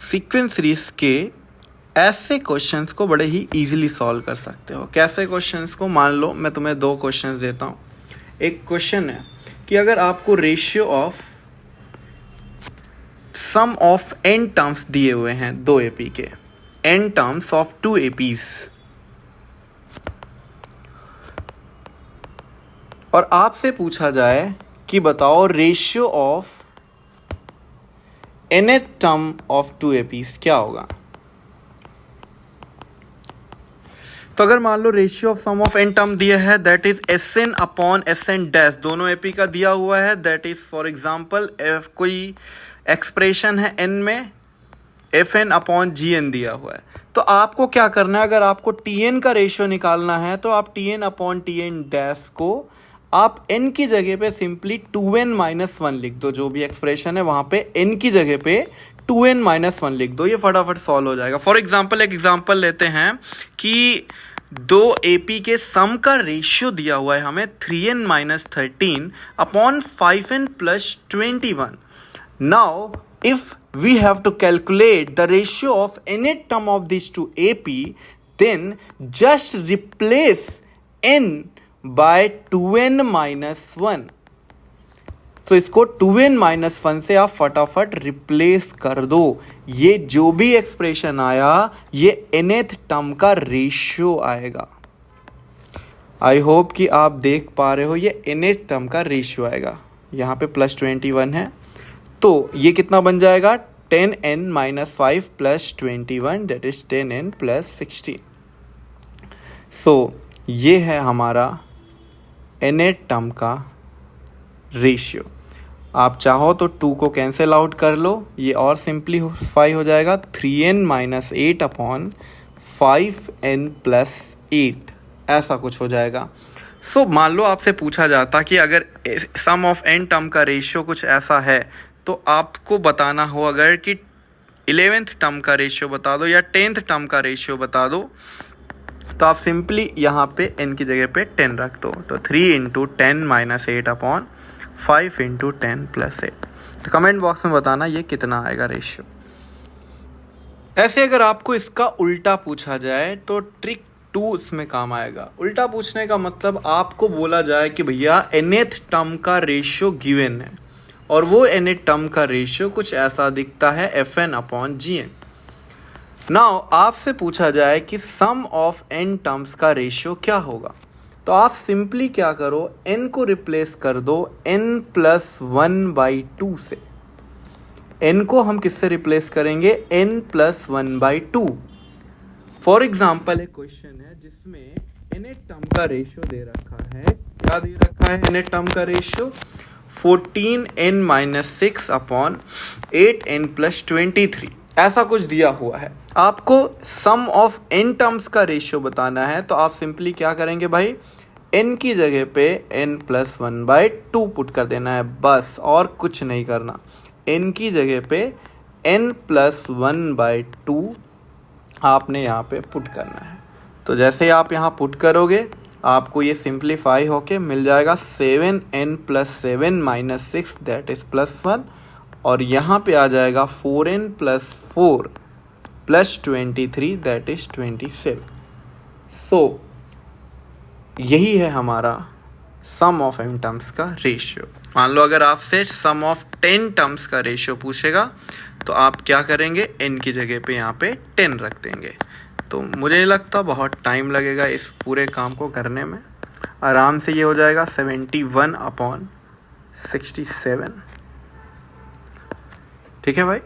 Sequence series के ऐसे questions को बड़े ही इजीली सॉल्व कर सकते हो। कैसे क्वेश्चंस को? मान लो मैं तुम्हें दो क्वेश्चंस देता हूँ। एक क्वेश्चन है कि अगर आपको ratio of sum of n terms दिए हुए हैं दो एपी के, n terms of two APs, और आपसे पूछा जाए कि बताओ ratio of nth term of two APs क्या होगा। तो अगर मान लो ratio of sum of n term दिया है that is S n upon S n dash, दोनों एपी का दिया हुआ है। दैट इज फॉर एग्जाम्पल कोई एक्सप्रेशन है एन में F N upon G N दिया हुआ है। तो आपको क्या करना है, अगर आपको टी एन का रेशियो निकालना है तो आप T N upon T N dash को आप n की जगह पे सिंपली 2n-1 लिख दो। जो भी एक्सप्रेशन है वहां पे n की जगह पे 2n-1 लिख दो, ये फटाफट सॉल्व हो जाएगा। फॉर एग्जांपल एक एग्जांपल लेते हैं कि दो AP के सम का रेशियो दिया हुआ है हमें 3n-13 upon 5n+21। Now if we have to calculate the ratio of nth term of these two AP, then just replace n by 2n-1। तो इसको 2n-1 से आप फटाफट रिप्लेस कर दो। ये जो भी एक्सप्रेशन आया ये nth टर्म का रेशियो आएगा। आई होप कि आप देख पा रहे हो, ये nth टर्म का रेशियो आएगा। यहाँ पे +21 है तो ये कितना बन जाएगा 10n-5 + 21 दैट इज 10n+16। सो ये है हमारा nth टर्म का रेशियो। आप चाहो तो 2 को कैंसिल आउट कर लो, ये और सिंप्लीफाई हो जाएगा 3n-8 अपॉन 5n+8, ऐसा कुछ हो जाएगा। सो मान लो आपसे पूछा जाता कि अगर सम ऑफ एन टर्म का रेशियो कुछ ऐसा है तो आपको बताना हो अगर कि 11th टर्म का रेशियो बता दो या 10th टर्म का रेशियो बता दो, तो आप सिंपली यहाँ पे n की जगह पे 10 रख दो। तो 3 × 10-8 अपॉन 5 × 10+8। तो कमेंट बॉक्स में बताना ये कितना आएगा रेशियो। ऐसे अगर आपको इसका उल्टा पूछा जाए तो ट्रिक 2 इसमें काम आएगा। उल्टा पूछने का मतलब आपको बोला जाए कि भैया nth टर्म का रेशियो गिवन है और वो nth टर्म का रेशियो कुछ ऐसा दिखता है fn अपॉन gn। नाउ आपसे पूछा जाए कि सम ऑफ n टर्म्स का रेशियो क्या होगा, तो आप सिंपली क्या करो, n को रिप्लेस कर दो n+1/2 से। n को हम किससे रिप्लेस करेंगे, n+1/2। फॉर एग्जाम्पल एक क्वेश्चन है जिसमें nth टर्म का रेशियो दे रखा है। क्या दे रखा है nth टर्म का रेशियो? 14n-6 अपॉन 8n+23, ऐसा कुछ दिया हुआ है। आपको सम ऑफ n टर्म्स का रेशियो बताना है तो आप सिंपली क्या करेंगे भाई, n की जगह पे n+1/2 पुट कर देना है, बस और कुछ नहीं करना। n की जगह पे n+1/2 आपने यहाँ पे पुट करना है। तो जैसे ही आप यहाँ पुट करोगे आपको ये सिंप्लीफाई होके मिल जाएगा 7n+7 - 6 दैट इज +1, और यहाँ पे आ जाएगा 4n+4 + 23 दैट इज 27। सो यही है हमारा सम ऑफ n टर्म्स का रेशियो। मान लो अगर आपसे सम ऑफ 10 टर्म्स का रेशियो पूछेगा तो आप क्या करेंगे, n की जगह पे यहाँ पे 10 रख देंगे। तो मुझे नहीं लगता बहुत टाइम लगेगा इस पूरे काम को करने में। आराम से ये हो जाएगा 71/67। ठीक है भाई।